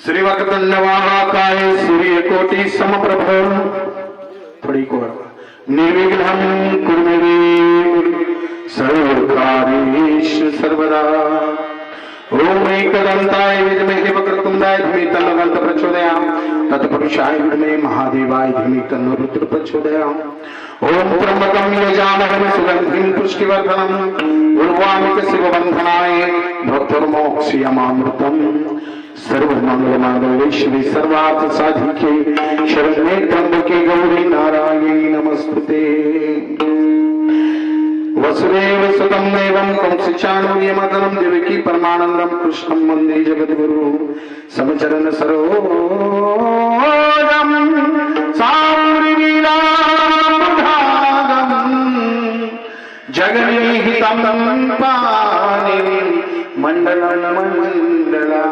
श्रीवक्रतुण्डमहाकाय सूर्यकोटि समप्रभ थोड़ी को निर्विघ्नं कुरु मे देव सर्वकार्येषु सर्वदा। ओम एकदन्ताय विद्महे वक्रतुण्डाय धीमहि तन्नो दन्त प्रचोदयात्। तत्पुरुषाय विद्महे महादेवाय धीमहि तन्नो रुद्र प्रचोदयात्। ओम त्र्यंबकं यजामहे सुगन्धिं पुष्टिवर्धनम् उर्वारुक शिवबन्धनाय भक्तोर्मोक्षयमामृतम्। सर्वमंगलमांगल्ये शिवे सर्वार्थ साधिके शरण्ये त्र्यंबके गौरी नारायणी नमस्तुते। वसुदेव सुतं देवं कंसचाणूर्यमर्दनं देवकी परमानन्दं कृष्णं वन्दे जगद्गुरुं। समचरण सरोजं साम्रीरामधागं जगन्निहितं पाणिं मंडलं मंडला।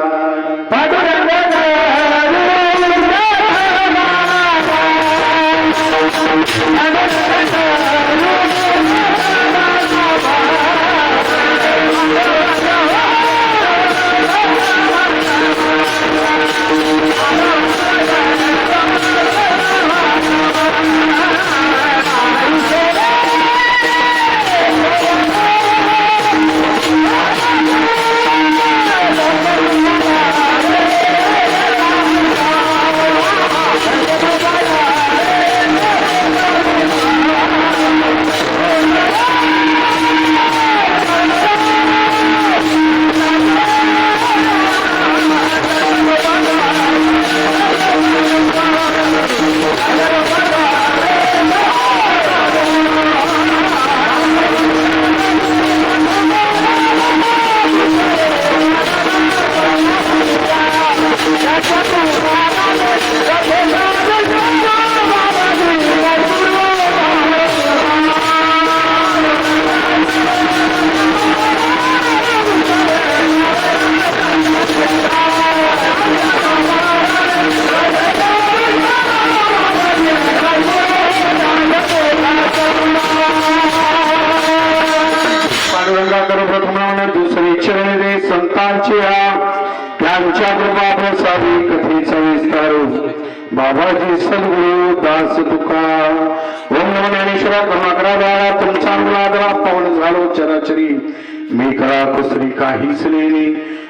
करूया त्यांच्या कृपा प्रसादी कथेचा विस्तार बाबाजी सद्गुरु दास तुका ओम नमो ज्ञानेश्वरा करुणाकरा द्वारा तुमचा मुलादरा पावन झालो चराचरी मी करा कुसरी काहीच लेणे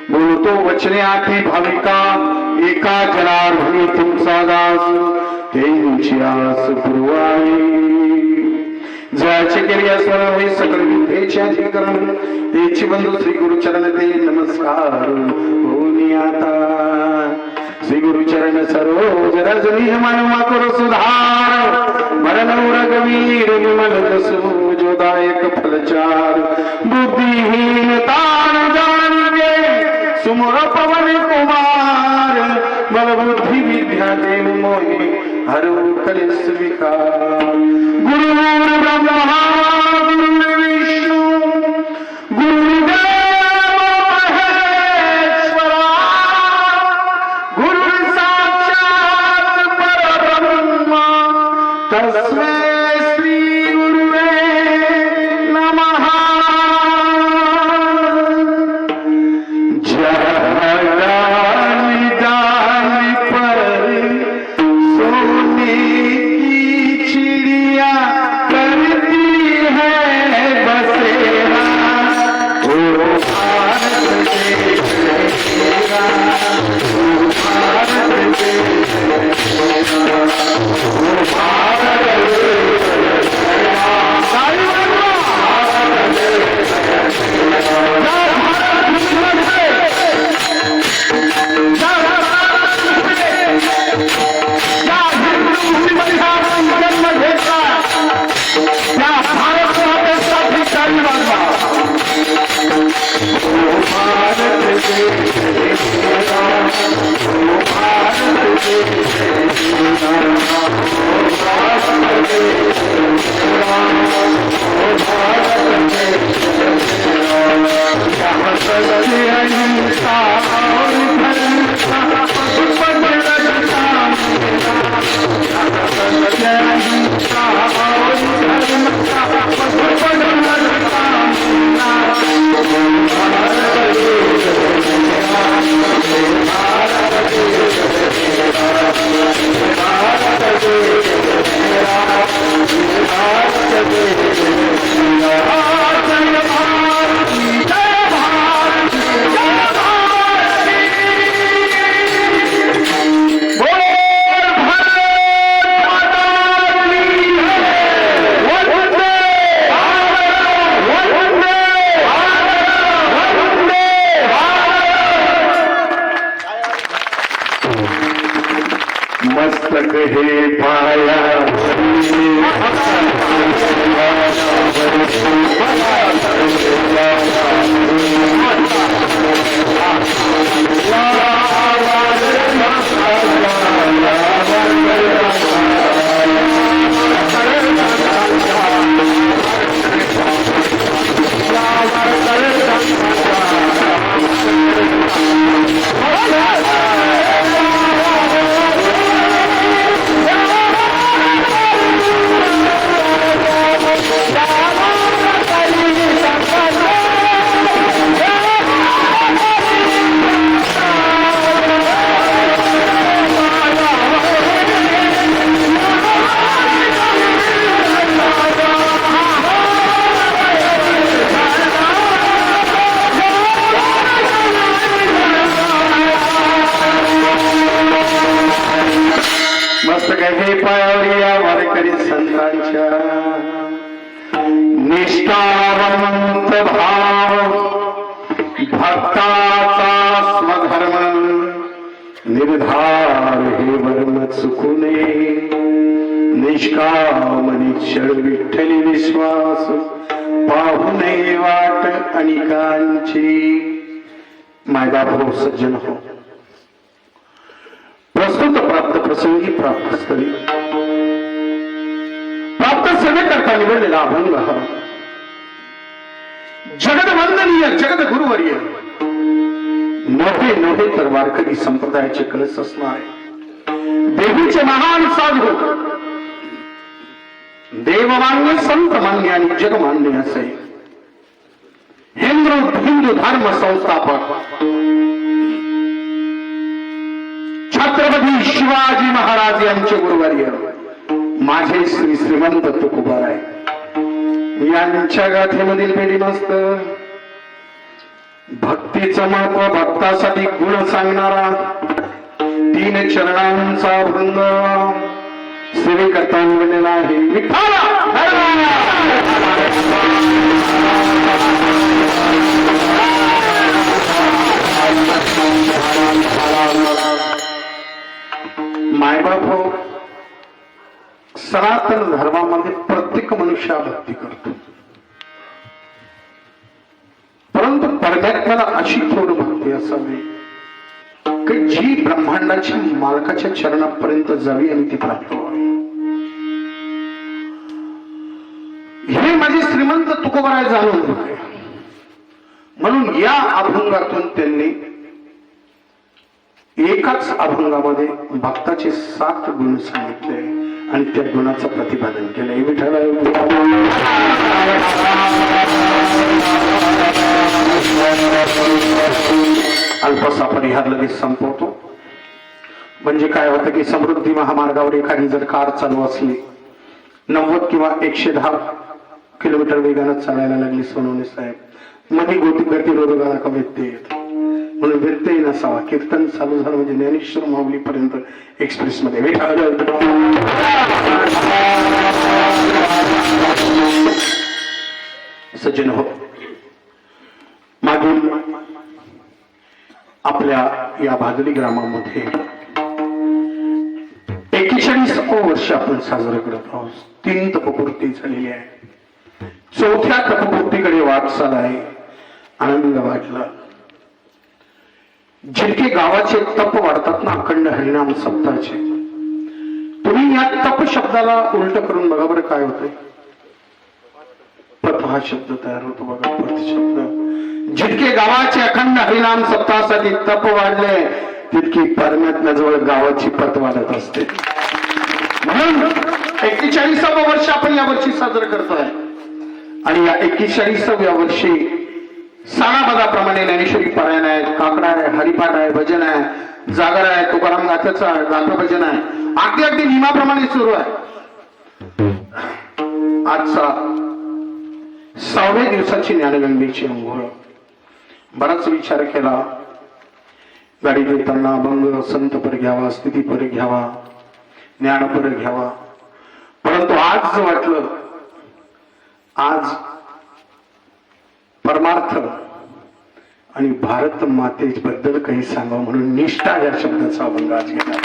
बोलतो वचने आठी भाविका एका जनार्दनी तुमचा दास त्यांची आस पुरवाई जयाचे केले सर्व सकल विद्येचे अधिकरण तेची बंधू श्री गुरुचरण ते नमस्कार होनी आता श्री गुरुचरण सरोज रजनी मनवा करो सुधार मरणौर गवीर विमल जोदायक फलचार बुद्धिहीन तान जानिगे सुमर पवन कुमार बल बुद्धि विद्या देव मोहि हरु कलिस विकार गुरु ब्रह्मा गुरु विष्णु गुरुदेव महेश्वरा गुरु साक्षात परब्रह्म तस्मै श्री गुरुवे नमः मस्तक हे पाया निष्ठावंत भाव भक्ताचा स्वधर्म निर्धार हे वर्म चुकुने निष्काम निश्चळ विठ्ठली विश्वास पाहुणे वाट अनिकांची मायबाप हो सज्जन हो प्रस्तुत प्राप्त प्रसंगी प्राप्त स्थळी प्राप्त सेवेकरता निवडलेला अभंग हा जगदवंदनीय जगद गुरुवर्य नव्हे नव्हे तर वारकरी संप्रदायाचे कलश असणार देवीचे महान साधू देवमान्य संत मान्य आणि जगमान्य असे हे हिंदू धर्म संस्थापक छत्रपती शिवाजी महाराज यांचे गुरुवर्य माझे श्री श्रीमंत तुकोबाराय यांच्या गाथेमधील पेढी मस्त भक्तीचं महत्व भक्तासाठी गुण सांगणारा 3 चरणांचा भंग सेवेकरता निवडलेला आहे मायबाप हो सनातन धर्मामध्ये प्रत्येक मनुष्य भक्ती करतो, परंतु परमात्म्याला अशी थोड भक्ती असावी की जी ब्रह्मांडाच्या मालकाच्या चरणापर्यंत जावी आणि ती प्राप्त व्हावी. हे माझे श्रीमंत तुकोबाराय जाणून होते. म्हणून या अभंगातून त्यांनी एकाच अभंगामध्ये भक्ताचे 7 गुण सांगितले आणि त्या गुणाचं प्रतिपादन केलंय. विठ्ठल अल्पसा परिहार लगेच संपवतो. म्हणजे काय होतं की समृद्धी महामार्गावर एखादी जर कार चालू असली 90 किंवा 110 किलोमीटर वेगानं चालायला लागली सोनवणे साहेब मध्ये गतिरोधकाला का व्यत्यय येतो. म्हणून व्यत्यय नसावा. कीर्तन चालू झालं म्हणजे ज्ञानेश्वर माऊली पर्यंत एक्सप्रेस मध्ये सज्जन हो. मागील आपल्या या भादली ग्रामामध्ये 41 वर्ष आपण साजरं करत आहोत. 3 तपपूर्ती झालेली आहे. 4थ्या तपपूर्तीकडे वाटचाल आहे. आनंद वाटला. जितके गावाचे तप वाढतात ना अखंड हरिनाम सप्ताहाचे, तुम्ही या तप शब्दाला उलट करून बघा बरं काय होतंय. पथ हा शब्द तयार होतो बघा. पथ शब्द जितके गावाचे अखंड हरिनाम सप्ताहासाठी तप वाढले तितकी परमात्म्याजवळ गावाची पत वाढत असते. म्हणून 41 वर्ष आपण या वर्षी साजरं करतोय आणि या 41व्या वर्षी साणापदाप्रमाणे ज्ञानेश्वरी पारायण आहे, काकडा आहे, हरिपाठ आहे, भजन आहे, जागर आहे, तुकाराम गाथ्याचं आहे, गाथा भजन आहे. अगदी नियमाप्रमाणे सुरू आहे. आजचा 6व्या दिवसाची ज्ञानगंगेची अंघोळ. बराच विचार केला. गाडी देताना अभंग संतपर घ्यावा, स्थितीपर घ्यावा, ज्ञानपर घ्यावा. परंतु आज वाटलं आज परमार्थ आणि भारत मातेबद्दल काही सांगावं म्हणून निष्ठा या शब्दाचा अभंग आज घेतला.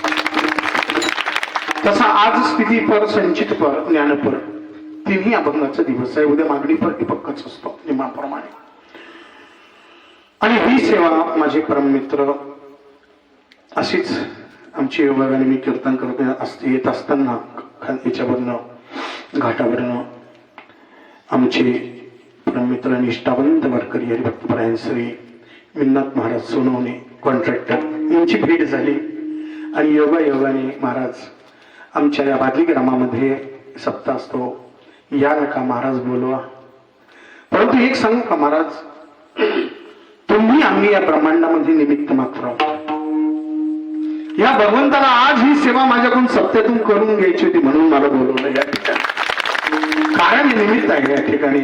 तसा आज स्थितीपर, संचितपर, ज्ञानपर 3ही अभंगाचा दिवस आहे. उद्या मागणीपर दीपकच असतो नियमाप्रमाणे. आणि ही सेवा माझे परममित्र अशीच आमची योगाने मी कीर्तन करत येत असताना याच्यावरनं घाटावरनं आमचे परममित्र निष्ठावंत वारकरी हरिभक्तपरायण श्री मिन्नाथ महाराज सोनवणे कॉन्ट्रॅक्टर यांची भेट झाली. आणि योगाने महाराज आमच्या या भादली ग्रामामध्ये सप्ताह असतो, या नका महाराज बोलवा. परंतु एक सांगू का महाराज, तुम्ही आम्ही या ब्रह्मांडामध्ये निमित्त मात्र आहोत. या भगवंताला आज ही सेवा माझ्याकडून सत्यातून करून घ्यायची होती म्हणून मला बोलवलं या ठिकाणी. कारण निमित्त आहे या ठिकाणी.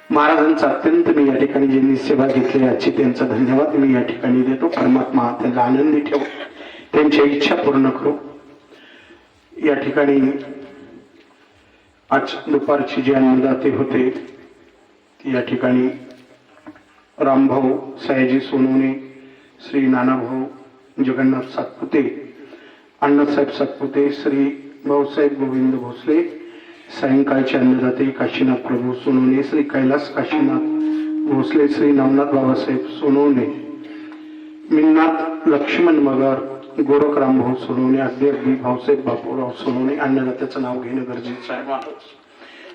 महाराजांचा अत्यंत मी या ठिकाणी ज्यांनी सेवा घेतली याची त्यांचा धन्यवाद मी या ठिकाणी देतो. परमात्मा त्यांना आनंदी ठेवो, त्यांच्या इच्छा पूर्ण करू. या ठिकाणी आज दुपारची जे अन्नदाते होते या ठिकाणी रामभाऊ सयाजी सोनवणे, श्री नानाभाऊ जगन्नाथ सातपुते, अण्णासाहेब सातपुते, श्री भाऊसाहेब गोविंद भोसले, सायंकाळचे अन्नदाते काशीनाथ प्रभू सोनवणे, श्री कैलास काशीनाथ भोसले, श्री नवनाथ बाबासाहेब सोनवणे, मिन्नाथ लक्ष्मण मगर, गोरखराम भाऊ सोनवणे, अगदी भाऊसाहेब बापूराव सोनवणे. अन्नदात्याचं नाव घेणं गरजेचं आहे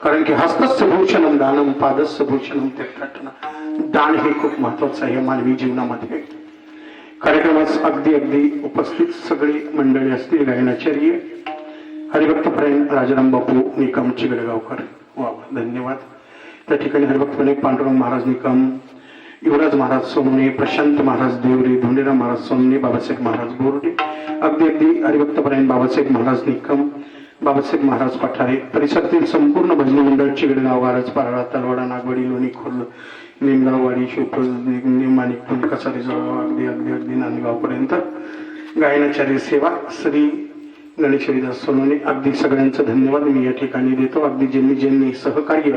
कारण की हस्तस्य भूषणम दानम पादस्य भूषणम तीर्थाटन. दान हे खूप महत्वाचं आहे मानवी जीवनामध्ये. कार्यक्रमास अगदी उपस्थित सगळी मंडळी असतील. गायनाचार्य हरिभक्तपरायण राजाराम बापू निकम चिगडगावकर वा धन्यवाद. त्या ठिकाणी हरिभक्तपणे पांडुरंग महाराज निकम, युवराज महाराज सोनवणे, प्रशांत महाराज देवरे, धोंडेराव महाराज सोनवणे, बाबासाहेब महाराज बोर्डे, अगदी हरिभक्तपरायण बाबासाहेब महाराज निकम, बाबासाहेब महाराज पठारे, परिसरातील संपूर्ण भजनी मंडळ, चिगडगाव, वारज, पारळा, तलवाडा, नागवडी, लोणी, खोल, निमगाववाडी, शिवपूर, माणिकपूर, कसारी जवळ, अगदी नांदगावपर्यंत गायनाचार्य सेवा श्री गणेश हरिदास सोनवणे, अगदी सगळ्यांचं धन्यवाद मी या ठिकाणी देतो. अगदी ज्यांनी सहकार्य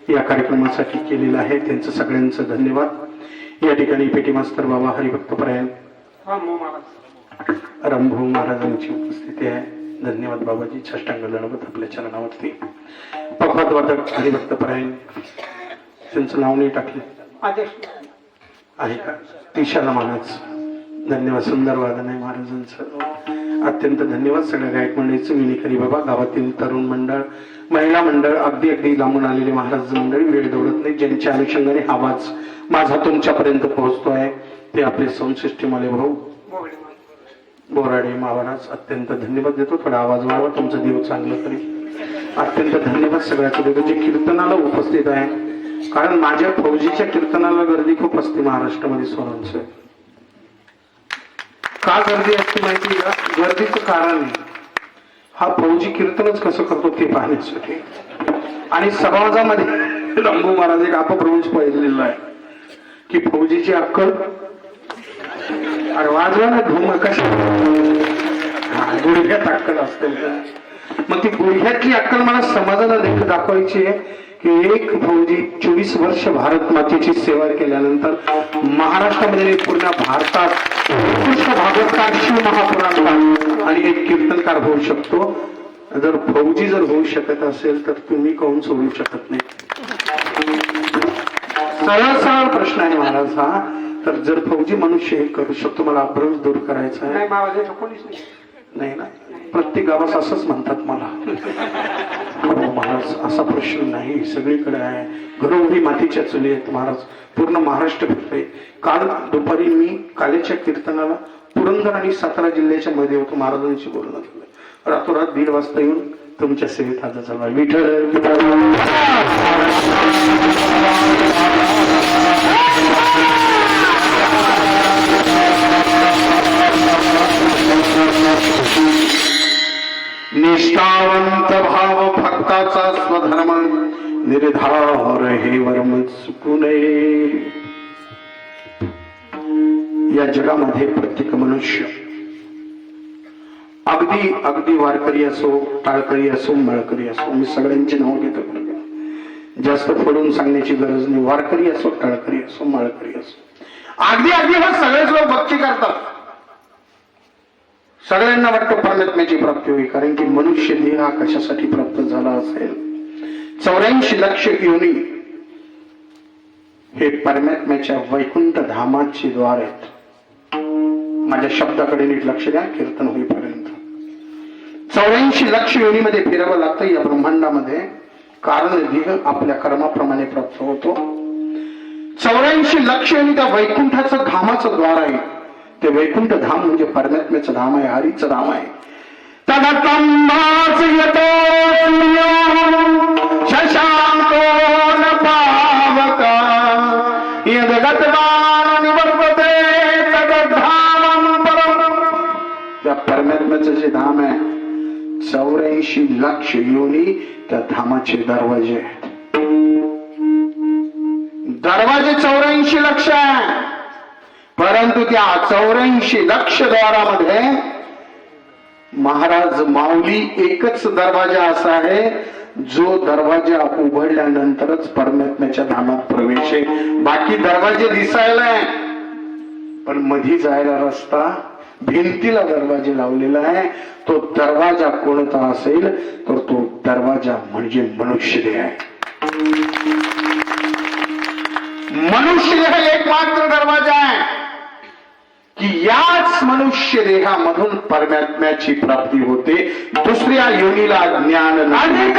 या कार्यक्रमासाठी केलेलं आहे त्यांचं सगळ्यांचं धन्यवाद. या ठिकाणी पेटी मास्तर बाबा हरिभक्तपरायण रामभाऊ महाराजांची उपस्थिती आहे. धन्यवाद बाबाजी. साष्टांग दंडवत आपल्या चरणावरती. पखवाद वादक हरिभक्तपरायण, त्यांचं नाव नाही टाकले आहे का? तिशाला महाराज, धन्यवाद. सुंदर वादन आहे महाराजांचं. अत्यंत धन्यवाद सगळ्या गायक मंडळीचं. विनीकरी बाबा, गावातील तरुण मंडळ, महिला मंडळ, अगदी लांबून आलेले महाराज मंडळी, वेळ दौडत नाही, ज्यांच्या अनुषंगाने आवाज माझा तुमच्यापर्यंत पोहोचतो आहे ते आपले साऊंड सिस्टीम वाले भाऊ बोराडे महाराज, अत्यंत धन्यवाद देतो. थोडा आवाज वाढवा, तुमचं देव चांगलं करी. अत्यंत धन्यवाद सगळ्याचं देतो जे कीर्तनाला उपस्थित आहे. कारण माझ्या फौजीच्या कीर्तनाला गर्दी खूप असते महाराष्ट्रामध्ये. सोनंच का गर्दी असते माहिती का? गर्दीचं कारण आहे हा फौजी कीर्तनच कसं करतो ते पाहण्यासाठी. आणि समाजामध्ये रंभू महाराज एक अपप्रवंश पाहिलेला आहे की फौजीची अक्कल अरे वाजवा ना धूम कशा गुडघ्यात अक्कल असते. मग ती गुडघ्यातली अक्कल मला समाजाला देखील दाखवायची आहे की एक फौजी 24 वर्ष भारत मातेची सेवा केल्यानंतर महाराष्ट्रामध्ये पूर्ण भारतात उत्कृष्ट भागवतकार, शिव महापुराणकार आणि एक कीर्तनकार होऊ शकतो. जर फौजी जर होऊ शकत असेल तर तुम्ही काहून सोडू शकत नाही? सरळ सरळ प्रश्न आहे महाराज हा. तर जर फौजी मनुष्य हे करू शकतो, मला अभ्रंश दूर करायचा आहे नाही ना? प्रत्येक गावात असंच म्हणतात मला. महाराज असा प्रश्न नाही, सगळीकडे आहे. घरोघरी मातीच्या चुली आहेत महाराज. पूर्ण महाराष्ट्र फिरतोय. काल दुपारी मी कालेच्या कीर्तनाला पुरंदर आणि सातारा जिल्ह्याच्या मध्ये होतो. महाराजांशी बोलणं झालं. रातोरात 1:30 वाजता येऊन तुमच्या सेवेत हजर झाला. विठ्ठल निष्ठावंत भाव भक्ताचा स्वधर्म निर्धार हे वर्म चुकू नये. या जगामध्ये प्रत्येक मनुष्य अगदी वारकरी असो, टाळकरी असो, मळकरी असो, मी सगळ्यांचे नाव घेतो. जास्त फोडून सांगण्याची गरज नाही. वारकरी असो, टाळकरी असो, मळकरी असो, अगदी हे सगळेच लोक भक्ती करतात. सगळ्यांना वाटतं परमात्म्याची प्राप्ती होईल. कारण की मनुष्य देह हा कशासाठी प्राप्त झाला असेल? 84 लक्ष योनी हे परमात्म्याच्या वैकुंठ धामाचे द्वार आहेत. माझ्या शब्दाकडे नीट लक्ष द्या कीर्तन होईपर्यंत. 84 लक्ष योनीमध्ये फिरावं लागतं या ब्रह्मांडामध्ये. कारण देह आपल्या कर्माप्रमाणे प्राप्त होतो. 84 लक्ष योनी त्या वैकुंठाचं धामाचं द्वार आहे. ते वैकुंठ धाम म्हणजे परमात्म्याचं धाम आहे, हरीचं धाम आहे. शशांको न पावका यद्गतवान निवर्तते तद्धामं परम. त्या परमात्म्याचं जे धाम आहे 84 लक्ष योनी त्या धामाचे दरवाजे आहेत. दरवाजे 84 लक्ष आहे. परंतु त्या 84 लक्ष द्वारामध्ये महाराज माऊली एकच दरवाजा असा आहे जो दरवाजा उघडल्यानंतरच परमात्म्याच्या धामात प्रवेश आहे. बाकी दरवाजे दिसायला आहे पण मधी जायला रस्ता, भिंतीला दरवाजे लावलेला आहे. तो दरवाजा कोणता असेल तर तो दरवाजा म्हणजे मनुष्य देह आहे. मनुष्य देह एकमात्र दरवाजा आहे की याच मनुष्य देहामधून परमात्म्याची प्राप्ती होते. दुसऱ्या योनीला ज्ञान नाही. आणि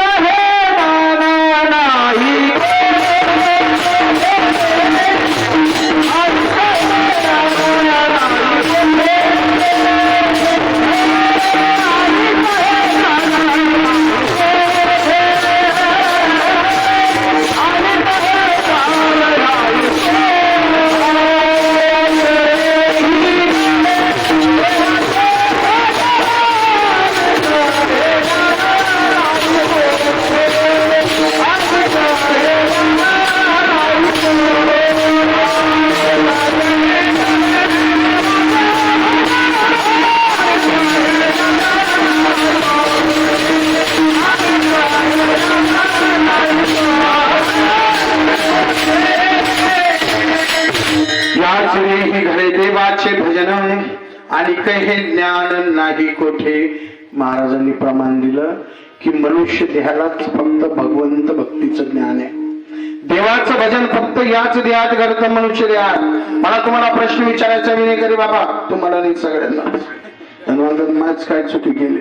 देवाचे भजन आणि हे ज्ञान नाही कोठे. महाराजांनी प्रमाण दिलं की मनुष्य देहालाच फक्त भगवंत भक्तीचं ज्ञान आहे. देवाचं भजन फक्त याच देहात घडतं, मनुष्य देहात. मला तुम्हाला प्रश्न विचारायचा विनय करे बाबा, तुम्हाला नाही सगळ्यांना. माझ काय चुकी केली,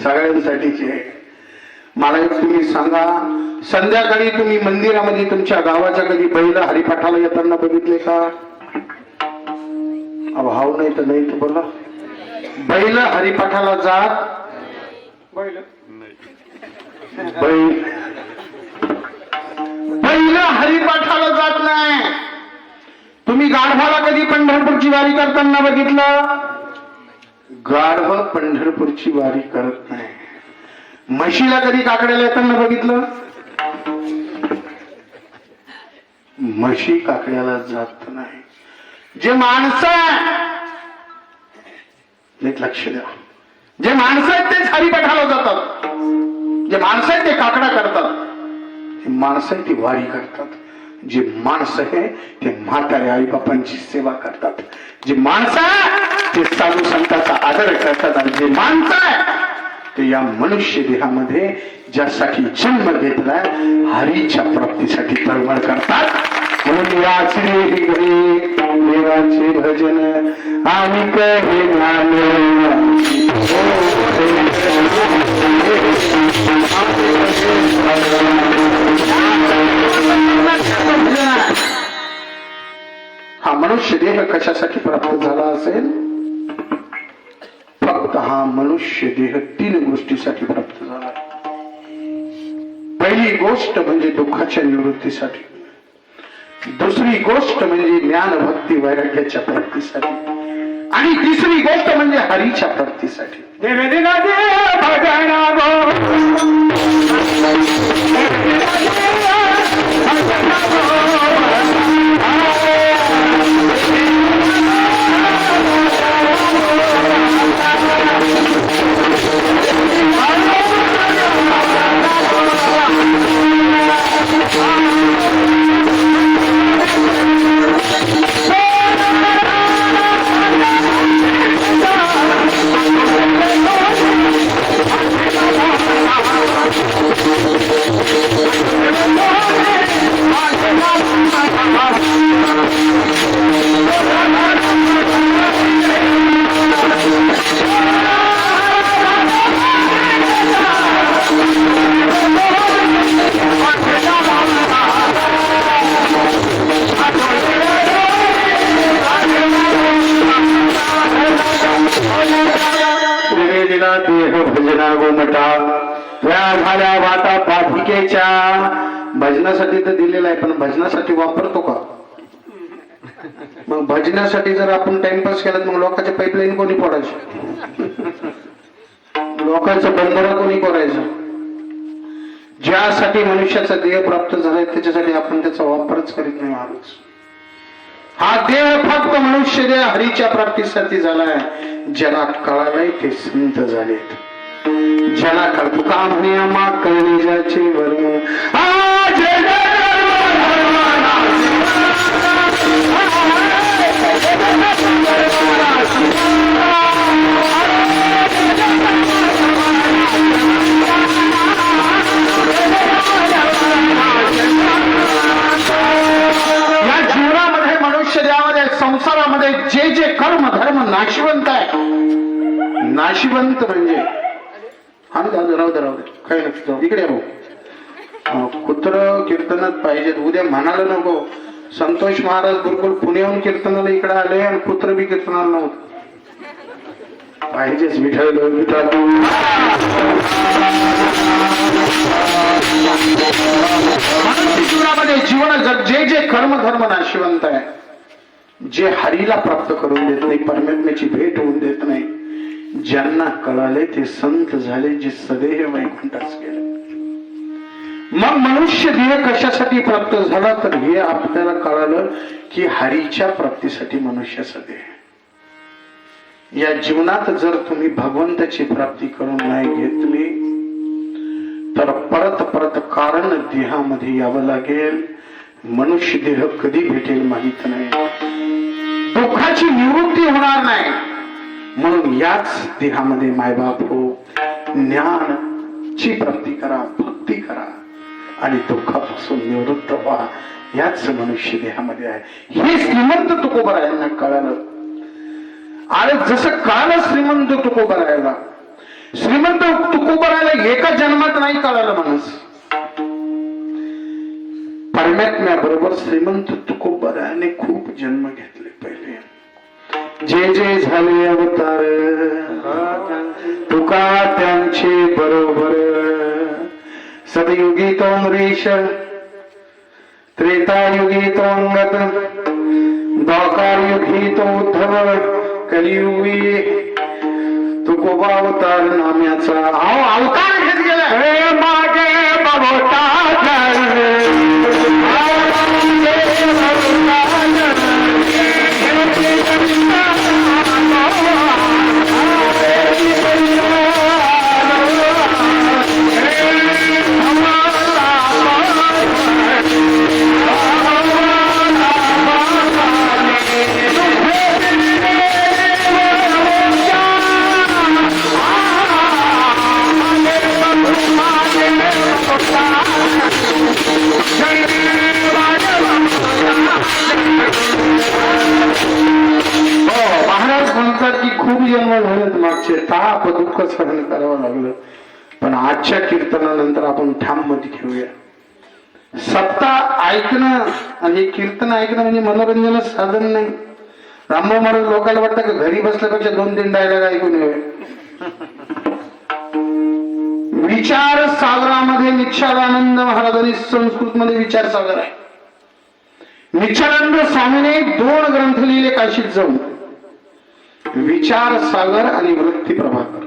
सगळ्यांसाठीची आहे. मला एक तुम्ही सांगा, संध्याकाळी तुम्ही मंदिरामध्ये तुमच्या गावाच्या कधी बैल हरिपाठाला येताना बघितले का? अभाव नाही तर नाही तर बोला. बैल हरिपाठाला जात, बैल हरिपाठाला जात नाही. तुम्ही गाढवाला कधी पंढरपूरची वारी करताना बघितलं? गाढव पंढरपूरची वारी करत नाही. म्हशीला कधी काकड्याला येताना बघितलं? म्हशी काकड्याला जात नाही. जे माणसं नीट लक्ष द्या, जे माणसं आहेत तेच हरिपाठाला जातात. जे माणसं आहेत ते काकडा करतात. जे माणसं आहेत ती वारी करतात. जे माणसं आहे ते म्हातारे आई बापांची सेवा करतात. जे माणसं आहे ते साधू संतांचा आदर करतात. आणि जे माणसं आहे ते या मनुष्य देहामध्ये ज्यासाठी जन्म घेतलाय हरीच्या प्राप्तीसाठी तळमळ करतात. म्हणून वाचले घरी देवाचे भजन आणि हे ज्ञान. हा मनुष्य देह कशासाठी प्राप्त झाला असेल? फक्त हा मनुष्य देह 3 गोष्टीसाठी प्राप्त झाला. पहिली गोष्ट म्हणजे दुःखाच्या निवृत्तीसाठी. दुसरी गोष्ट म्हणजे ज्ञान भक्ती वैराग्याच्या प्राप्तीसाठी. आणि तिसरी गोष्ट म्हणजे हरीच्या प्राप्तीसाठी. देह भजना गोमटा त्या झाल्या वाटा पाधिकेच्या. भजनासाठी तर दिलेला आहे, पण भजनासाठी वापरतो का? मग भजनासाठी जर आपण टाइमपास केला मग लोकांच्या पाईपलाईन कोणी फोडायचं? लोकांचं बंधारा कोणी करायचं? ज्यासाठी मनुष्याचा देह प्राप्त झालाय त्याच्यासाठी आपण त्याचा वापरच करीत नाही. महाराज हा देह फक्त मनुष्य देह हरीच्या प्राप्तीसाठी झालाय. ज्याला कळालंय ते संत झालेत. ज्याला कळतो का म्हणे कळणे ज्याचे वरून या जीवनामध्ये मनुष्य देहामध्ये संसारामध्ये जे जे कर्म धर्म नाशिवंत आहे. नाशिवंत म्हणजे राहू दे काही नसतं. इकडे भाऊ कुत्र कीर्तनात पाहिजेत. उद्या म्हणायला नको संतोष महाराज बिलकुल पुण्याहून कीर्तनाला इकडे आले आणि कुत्र बी कीर्तनाला नव्हतं. पाहिजेच विठ्ठल जीवनामध्ये जीवन जे जे कर्म धर्म नाशिवंत आहे, जे हरीला प्राप्त करून देत नाही, परमात्म्याची भेट होऊन देत नाही, ज्यांना कळाले ते संत झाले, जे सदैव वैकुंठास गेले. मग मनुष्य देह कशासाठी प्राप्त झाला तर हे आपल्याला कळालं की हरीच्या प्राप्तीसाठी मनुष्याचा देह. या जीवनात जर तुम्ही भगवंताची प्राप्ती करून नाही घेतली तर परत परत कारण देहामध्ये यावं लागेल. मनुष्य देह कधी भेटेल माहित नाही. दुःख दुःखाची निवृत्ती होणार नाही. म्हणून याच देहामध्ये मायबाप हो, ज्ञानची प्राप्ती करा, भक्ती करा आणि दुःखापासून निवृत्त व्हा. याच मनुष्य देहामध्ये आहे. हे श्रीमंत तुकोबरायांना कळालं. आणि जसं कळालं श्रीमंत तुकोबरायाला, श्रीमंत तुकोबरायाला एका जन्मात नाही कळालं माणूस. परमात्म्याबरोबर श्रीमंत तुकोबरायाने खूप जन्म घेतले. पहिले जे जे झाले अवतार तुका त्यांचे बरोबर. सतयुगी तो अमरीश, त्रेतायुगी तो अंगद, द्वापार युगी तो उद्धव, कलियुगी तुकोबा अवतार नाम्याचा अवतार घेत गेला. हे मागे बघता खूप जन्म झालेत मागचे, ताप दुःख सहन करावं लागलं. पण आजच्या कीर्तनानंतर आपण ठाम मत घेऊया. सप्ता ऐकणं आणि कीर्तन ऐकणं म्हणजे मनोरंजनाचं साधन नाही. रामभाऊ महाराज लोकांना वाटतं की घरी बसल्यापेक्षा 2-3 डायलॉग ऐकून येऊया. विचार सागरामध्ये निश्चलानंद महाराजांनी संस्कृत मध्ये विचार सागर आहे. निश्चलानंद स्वामीने 2 ग्रंथ लिहिले काशीत जाऊन, विचार सागर आणि वृत्ती प्रभाकर.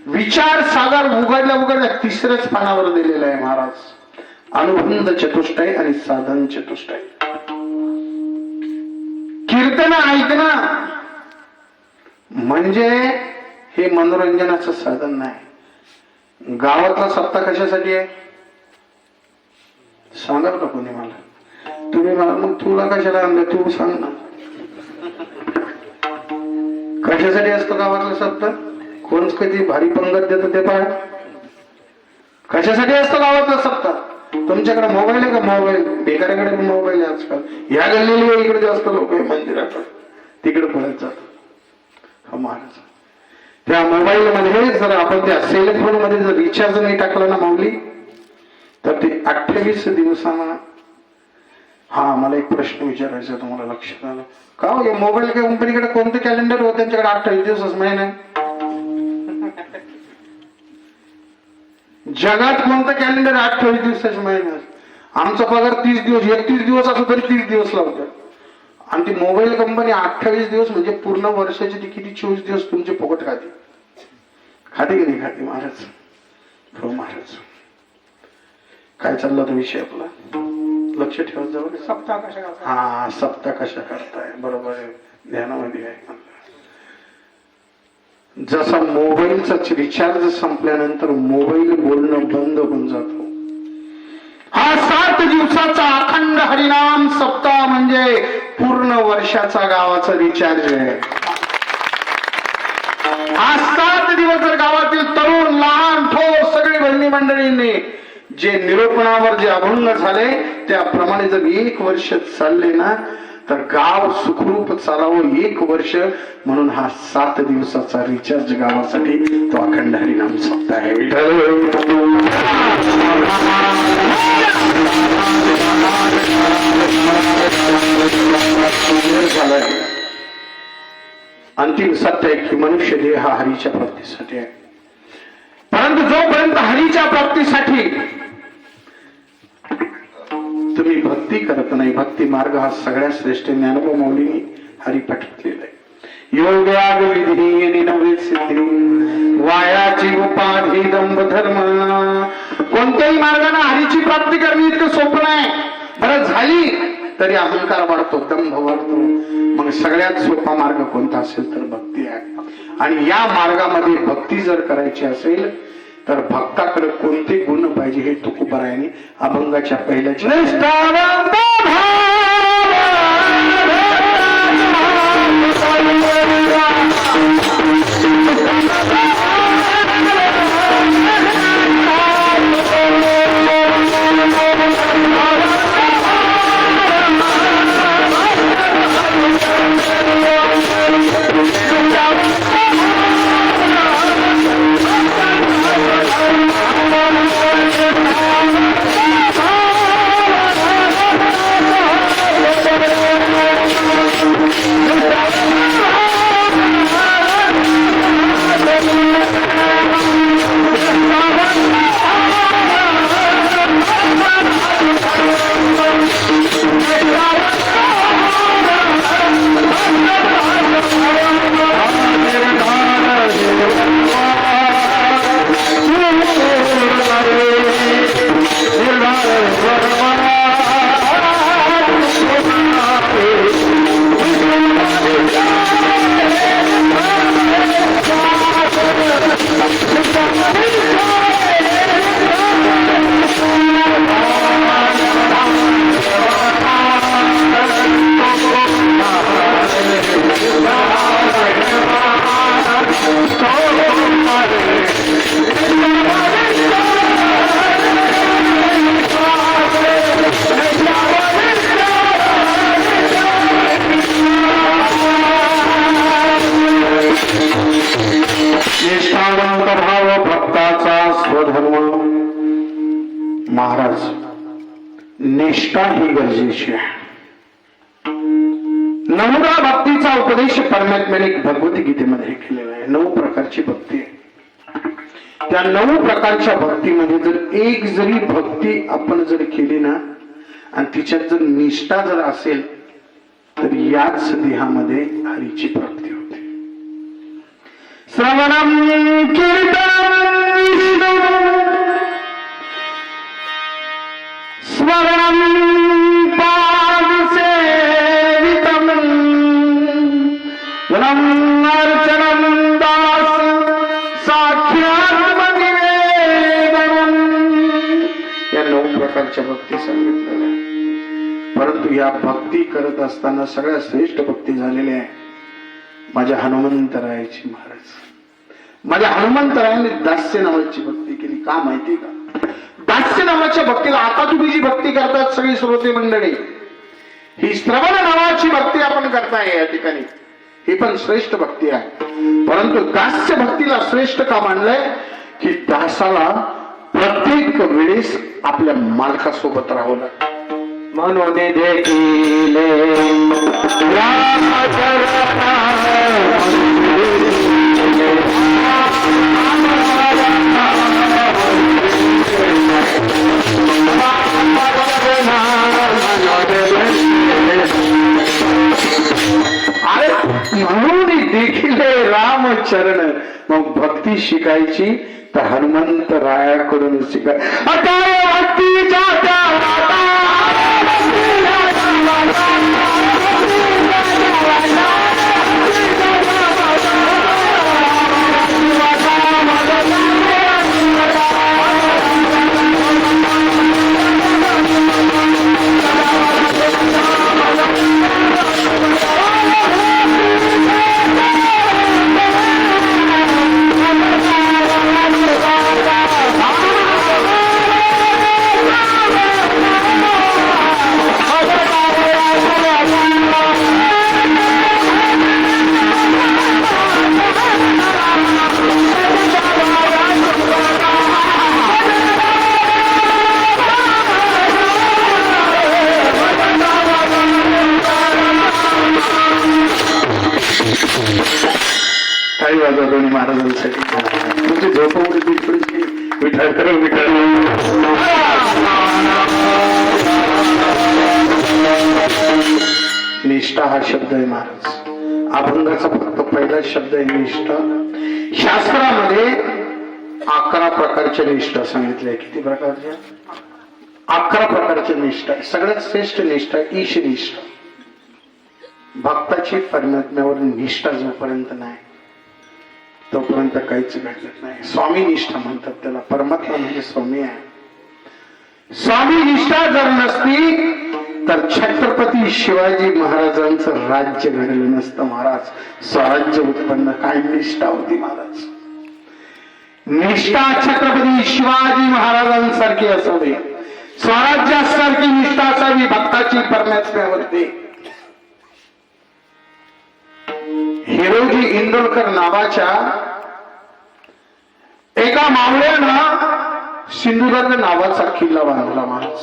विचार सागर उघडल्या 3ऱ्याच पानावर दिलेला आहे महाराज. अनुबंध चतुष्टय आणि साधन चतुष्टय. कीर्तन ऐकणं म्हणजे हे मनोरंजनाचं साधन नाही. गावातला सप्ताह कशासाठी आहे सांगाल का कोणी मला? तुम्ही मला मग तुला कशाला आणलं तू सांग ना. कशासाठी असतो गावातला सप्ताह? कोण कधी भारी पंगत देतो ते पाहा. कशासाठी असतो गावातला सप्ताह? तुमच्याकडे मोबाईल आहे का? मोबाईल बेकाऱ्याकडे मोबाईल आहे आजकाल. ह्या गल्लीला इकडे जास्त लोक आहे मंदिराकडे, तिकडे पळत जातात. महाराज त्या मोबाईल मध्ये जर आपण त्या सेलफोन मध्ये जर रिचार्ज नाही टाकला ना माऊली, तर ते 28 दिवसांना. हा मला एक प्रश्न विचारायचा तुम्हाला लक्षात आलं का? या मोबाईल कंपनीकडे कोणतं कॅलेंडर होतं? त्यांच्याकडे 28 दिवसच महिना. जगात कोणतं कॅलेंडर 28 दिवसाच महिना? आमचा पगार 30 दिवस 31 दिवस असो तरी 30 दिवस लावतात. आणि ती मोबाईल कंपनी 28 दिवस म्हणजे पूर्ण वर्षाची ती किती 24 दिवस तुमचे फुकट खाते. खाते की नाही खाते महाराज? हो महाराज. काय चालला तो विषय आपला? लक्ष ठेवत जाऊ. सप्ताह कशा करताय? हा सप्ताह कशा करताय? बरोबर आहे, ध्यानामध्ये आहे. जसा मोबाईलचा रिचार्ज संपल्यानंतर मोबाईल बोलणं बंद होऊन जातो. हा 7 दिवसाचा अखंड हरिनाम सप्ताह म्हणजे पूर्ण वर्षाचा गावाचा रिचार्ज आहे. हा 7 दिवस जर गावातील तरुण लहान थोर सगळी बहिणी मंडळींनी जे निरूपणावर जे अभंग झाले त्याप्रमाणे जर 1 वर्ष चालले ना तर गाव सुखरूप चालावं 1 वर्ष. म्हणून हा 7 दिवसाचा रिचार्ज गावासाठी तो अखंड हरिनाम सप्ताह आहे. अंतिम सत्य आहे की मनुष्य देह हा हरीच्या प्राप्तीसाठी आहे. परंतु जोपर्यंत हरीच्या प्राप्तीसाठी तुम्ही भक्ती करत नाही, भक्ती मार्ग हा सगळ्यात श्रेष्ठ ज्ञानोबा माऊलींनी हरी पठवलेला आहे. योग्याग विधी नवरीत सिद्धी वायाची उपाधी दंभ धर्म. कोणत्याही मार्गाने हरीची प्राप्ती करणे इतकं सोपं नाही. बरं झाली तरी अहंकार वाढतो, दंभ वाढतो. मग सगळ्यात सोपा मार्ग कोणता असेल तर भक्ती आहे. आणि या मार्गामध्ये भक्ती जर करायची असेल तर भक्ताकडे कोणते गुण पाहिजे हे तुकोबरायांनी अभंगाच्या पहिल्याच्या निष्ठा ही गरजेची आहे. 9 भक्तीचा उपदेश परमात्म्याने भगवती गीतेमध्ये केलेला आहे. 9 प्रकारची भक्ती आहे. त्या 9 प्रकारच्या भक्तीमध्ये जर एक जरी भक्ती आपण जर केली ना आणि तिच्यात जर निष्ठा जर असेल तर याच देहामध्ये हरीची प्राप्ती होते. श्रवणम कीर्तनम स्मरणम पादसेवितम अर्चनम दास साख्यात्मनिवेदनम. या 9 प्रकारच्या भक्ती सांगितलेल्या. परंतु या भक्ती करत असताना सगळ्यात श्रेष्ठ भक्ती झालेली आहे माझ्या हनुमंतरायाची महाराज. माझ्या हनुमंतरायाने दास्य नावाची भक्ती केली. का माहिती का? दास्य नावाच्या भक्तीला आता तुम्ही जी भक्ती करतात सगळी श्रोते मंडळी, ही श्रवण नावाची भक्ती आपण करताय या ठिकाणी. ही पण श्रेष्ठ भक्ती आहे. परंतु दास्य भक्तीला श्रेष्ठ का मानलंय की दासाला प्रत्येक वेळेस आपल्या मालकासोबत राहावं लागतं. म्हणून देखीले अरे म्हणून देखील रामचरण. मग भक्ती शिकायची तर हनुमंत रायाकडून शिकाय. आता भक्तीच्या दोन्ही महाराजांसाठी तुमची झोपवडी विठाळ करून विठाळ. निष्ठा हा शब्द आहे महाराज. अभंगाचा फक्त पहिला शब्द आहे निष्ठा. शास्त्रामध्ये 11 प्रकारच्या निष्ठा सांगितल्या. किती प्रकारच्या? 11 प्रकारच्या निष्ठा. सगळ्यात श्रेष्ठ निष्ठा ईश निष्ठा. भक्ताची परमात्म्यावर निष्ठा जोपर्यंत नाही तोपर्यंत काहीच घडत नाही. स्वामी निष्ठा म्हणतात त्याला. परमात्मा म्हणजे स्वामी आहे. स्वामी निष्ठा जर नसती तर छत्रपती शिवाजी महाराजांचं राज्य घडलं नसतं महाराज. स्वराज्य उत्पन्न. काय निष्ठा होती महाराज. निष्ठा छत्रपती शिवाजी महाराजांसारखी असावी. स्वराज्यासारखी निष्ठा असावी भक्ताची परमात्म्यावरती. हिरोजी इंदोरकर नावाच्या एका मावळ्यानं सिंधुदुर्ग नावाचा किल्ला बांधला महाराज.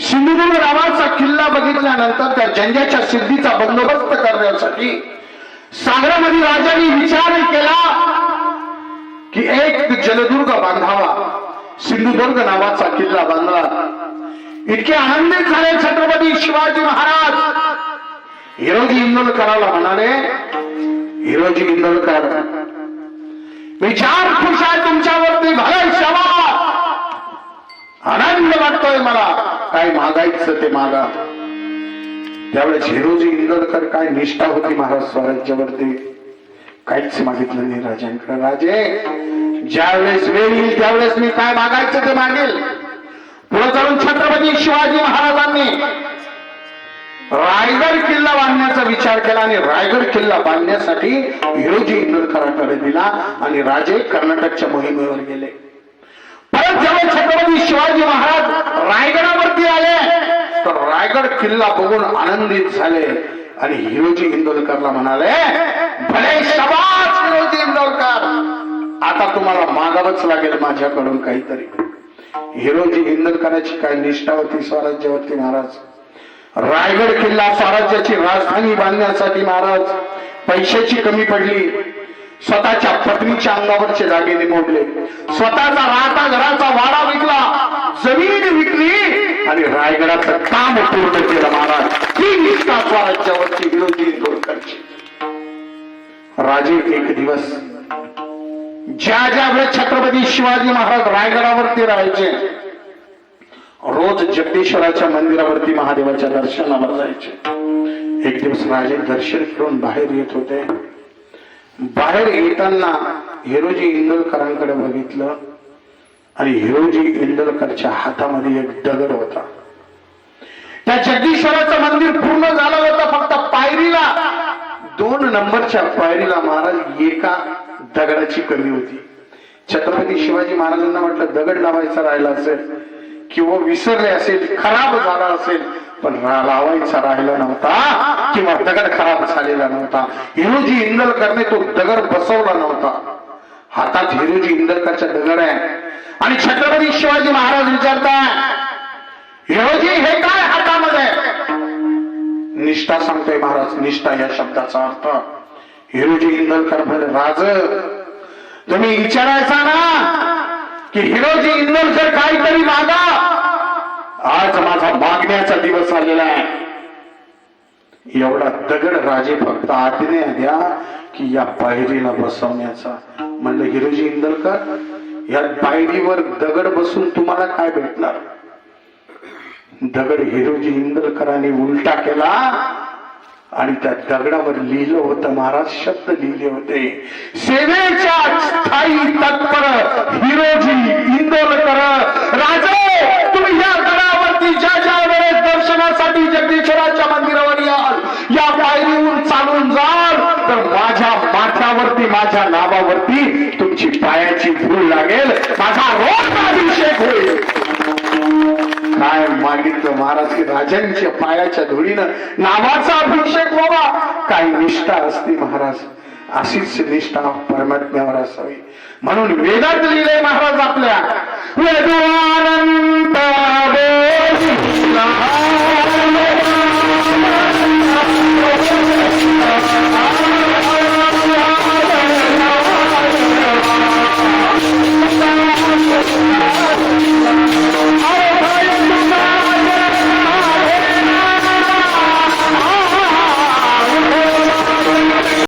सिंधुदुर्ग नावाचा किल्ला बघितल्यानंतर त्या जंजाच्या सिद्धीचा बंदोबस्त करण्यासाठी सागरामध्ये राजांनी विचार केला की एक जलदुर्ग बांधावा. सिंधुदुर्ग नावाचा किल्ला बांधला. इतके आनंदित झाले छत्रपती शिवाजी महाराज. हिरोजी इंदोरकराला म्हणाले, हिरोजी इंदोरकर विचार खुश आहे तुमच्यावरती. भले शवा आनंद वाटतोय मला. काय मागायचं ते मागा. त्यावेळेस हिरोजी इंदोरकर काय निष्ठा होती महाराज स्वराज्यावरती. काहीच मागितलं नाही राजांकडे. राजे ज्यावेळेस वेळ येईल त्यावेळेस मी काय मागायचं ते मागेल. पुढे जाऊन छत्रपती शिवाजी महाराजांनी रायगड किल्ला बांधण्याचा विचार केला आणि रायगड किल्ला बांधण्यासाठी हिरोजी इंदोरकरांकडे दिला आणि राजे कर्नाटकच्या मोहिमेवर गेले. परत जेव्हा छत्रपती शिवाजी महाराज रायगडावरती आले तर रायगड किल्ला बघून आनंदित झाले आणि हिरोजी इंदोरकरला म्हणाले, भले शाबास हिरोजी इंदोरकर, आता तुम्हाला मागावंच लागेल माझ्याकडून काहीतरी. हिरोजी इंदलकरांची काय निष्ठा होती स्वराज्यावरती महाराज. रायगड किल्ला स्वराज्याची राजधानी बांधण्यासाठी महाराज पैशाची कमी पडली, स्वतःच्या पत्नीच्या अंगावरचे दागिने मोडले, स्वतःचा राहता घराचा वाडा विकला, जमीन विकली आणि रायगडाचं काम पूर्ण केलं महाराज. ही निष्ठा स्वराज्यावरची हिरोजी इंदोरकरची. राजे एक दिवस ज्या वेळेस छत्रपती शिवाजी महाराज रायगडावरती राहायचे, रोज जगदीश्वराच्या मंदिरावरती महादेवाच्या दर्शनाला जायचे. एक दिवस राजे दर्शन करून बाहेर येत होते. बाहेर येताना हिरोजी इंदोरकरांकडे बघितलं आणि हिरोजी इंदोरकरच्या हातामध्ये एक दगड होता. त्या जगदीश्वराचं मंदिर पूर्ण झालं होतं, फक्त पायरीला 2 नंबरच्या पायरीला महाराज एका दगडाची कमी होती. छत्रपती शिवाजी महाराजांना म्हटलं दगड लावायचा राहिला असेल किंवा विसरले असेल, खराब झाला असेल, पण लावायचा राहिला नव्हता किंवा दगड खराब झालेला नव्हता. हिरोजी इंदलकरने तो दगड बसवला नव्हता. हातात हिरोजी इंदलकरचा दगड आहे आणि छत्रपती शिवाजी महाराज विचारताय, हिरोजी हे काय हातामध्ये? निष्ठा सांगतोय महाराज. निष्ठा या शब्दाचा अर्थ हिरोजी इंदलकर म्हणे, राज तुम्ही विचारायचा ना की हिरोजी इंदोरकर काहीतरी मागा. आज माझा मागण्याचा दिवस आलेला आहे. एवढा दगड राजे फक्त आज्ञा द्या की या पायरीला बसवण्याचा. म्हणलं हिरोजी इंदोरकर, या पायरीवर दगड बसून तुम्हाला काय भेटणार? दगड हिरोजी इंदोरकरांनी उलटा केला आणि त्या दगडावर लिहिलं होतं महाराज, शब्द लिहिले होते, सेवेच्या स्थायी तत्पर हिरोजी इंदोरकर. राजे तुम्ही या गडावरती ज्या वेळेस दर्शनासाठी जगदीश्वराच्या मंदिरावर याल, या पायरीहून चालून जाल तर माझ्या माथ्यावरती, माझ्या नावावरती तुमची पायाची धूळ लागेल, माझा रोज अभिषेक होईल. काय मागितलं महाराज की राजांच्या पायाच्या धुळीनं नावाचा अभिषेक व्हावा. काही निष्ठा असते महाराज, अशीच निष्ठा परमात्म्यावर असावी. म्हणून वेदात लिहिले महाराज आपल्या, वेदवानंत बोधिला